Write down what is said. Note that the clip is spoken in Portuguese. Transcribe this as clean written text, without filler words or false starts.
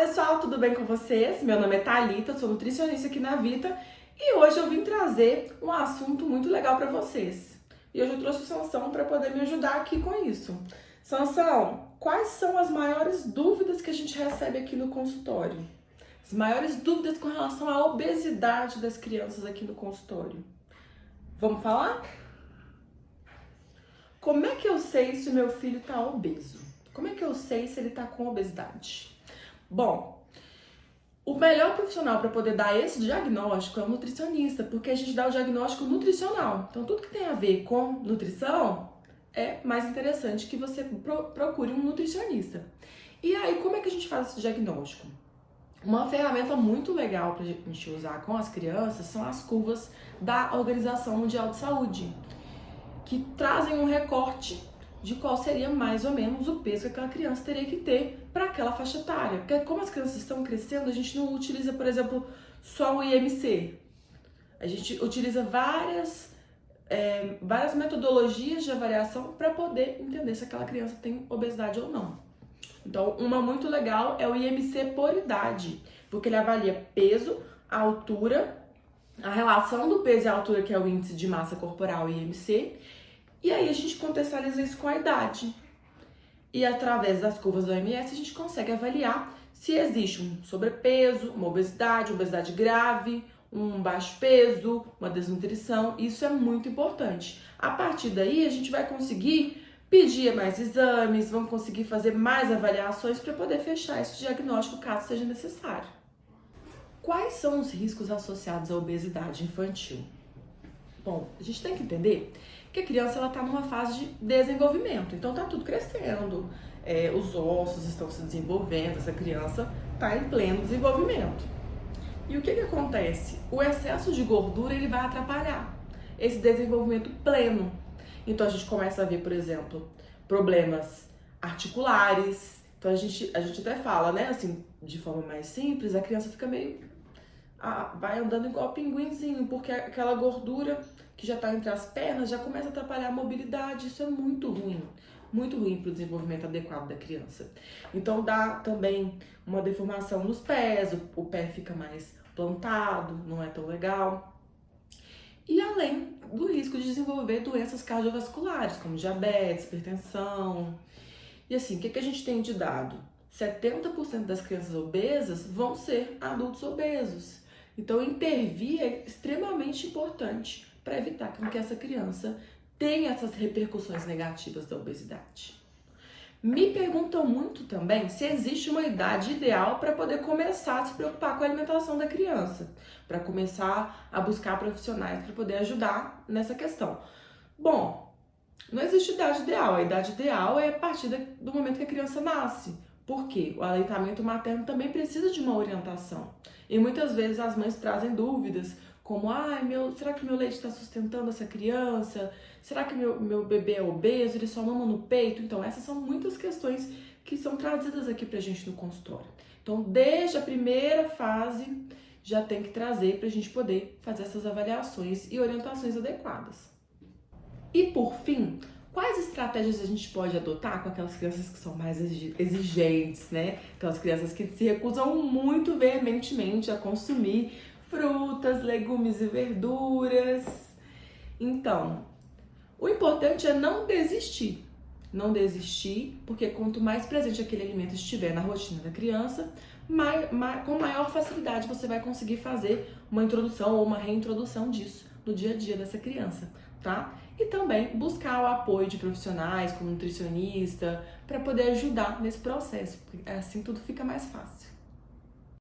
pessoal, tudo bem com vocês? Meu nome é Thalita, sou nutricionista aqui na Vita e hoje eu vim trazer um assunto muito legal para vocês. E hoje eu trouxe o Sansão para poder me ajudar aqui com isso. Sansão, quais são as maiores dúvidas que a gente recebe aqui no consultório? As maiores dúvidas com relação à obesidade das crianças aqui no consultório. Vamos falar? Como é que eu sei se o meu filho está obeso? Como é que eu sei se ele está com obesidade? Bom, o melhor profissional para poder dar esse diagnóstico é o nutricionista, porque a gente dá o diagnóstico nutricional. Então, tudo que tem a ver com nutrição é mais interessante que você procure um nutricionista. E aí, como é que a gente faz esse diagnóstico? Uma ferramenta muito legal para a gente usar com as crianças são as curvas da Organização Mundial de Saúde, que trazem um recorte de qual seria mais ou menos o peso que aquela criança teria que ter para aquela faixa etária. Porque como as crianças estão crescendo, a gente não utiliza, por exemplo, só o IMC. A gente utiliza várias metodologias de avaliação para poder entender se aquela criança tem obesidade ou não. Então, uma muito legal é o IMC por idade, porque ele avalia peso, a altura, a relação do peso e a altura, que é o índice de massa corporal, IMC, e aí a gente contextualiza isso com a idade. E através das curvas do OMS a gente consegue avaliar se existe um sobrepeso, uma obesidade grave, um baixo peso, uma desnutrição. Isso é muito importante. A partir daí a gente vai conseguir pedir mais exames, vamos conseguir fazer mais avaliações para poder fechar esse diagnóstico caso seja necessário. Quais são os riscos associados à obesidade infantil? Bom, a gente tem que entender que a criança está numa fase de desenvolvimento, então está tudo crescendo, os ossos estão se desenvolvendo, essa criança está em pleno desenvolvimento. E o que acontece? O excesso de gordura ele vai atrapalhar esse desenvolvimento pleno. Então a gente começa a ver, por exemplo, problemas articulares. Então a gente até fala, né, assim, de forma mais simples, a criança fica vai andando igual pinguinzinho, porque aquela gordura que já está entre as pernas já começa a atrapalhar a mobilidade. Isso é muito ruim para o desenvolvimento adequado da criança. Então dá também uma deformação nos pés, o pé fica mais plantado, não é tão legal. E além do risco de desenvolver doenças cardiovasculares, como diabetes, hipertensão. E assim, o que a gente tem de dado? 70% das crianças obesas vão ser adultos obesos. Então, intervir é extremamente importante para evitar que essa criança tenha essas repercussões negativas da obesidade. Me perguntam muito também se existe uma idade ideal para poder começar a se preocupar com a alimentação da criança, para começar a buscar profissionais para poder ajudar nessa questão. Bom, não existe idade ideal. A idade ideal é a partir do momento que a criança nasce. Por quê? O aleitamento materno também precisa de uma orientação. E muitas vezes as mães trazem dúvidas, como, será que meu leite está sustentando essa criança? Será que meu bebê é obeso? Ele só mama no peito? Então, essas são muitas questões que são trazidas aqui pra gente no consultório. Então, desde a primeira fase, já tem que trazer pra gente poder fazer essas avaliações e orientações adequadas. E, por fim, quais estratégias a gente pode adotar com aquelas crianças que são mais exigentes, né? Aquelas crianças que se recusam muito veementemente a consumir frutas, legumes e verduras. Então, o importante é não desistir. Não desistir, porque quanto mais presente aquele alimento estiver na rotina da criança, com maior facilidade você vai conseguir fazer uma introdução ou uma reintrodução disso no dia a dia dessa criança, tá? E também buscar o apoio de profissionais, como nutricionista, para poder ajudar nesse processo, porque assim tudo fica mais fácil.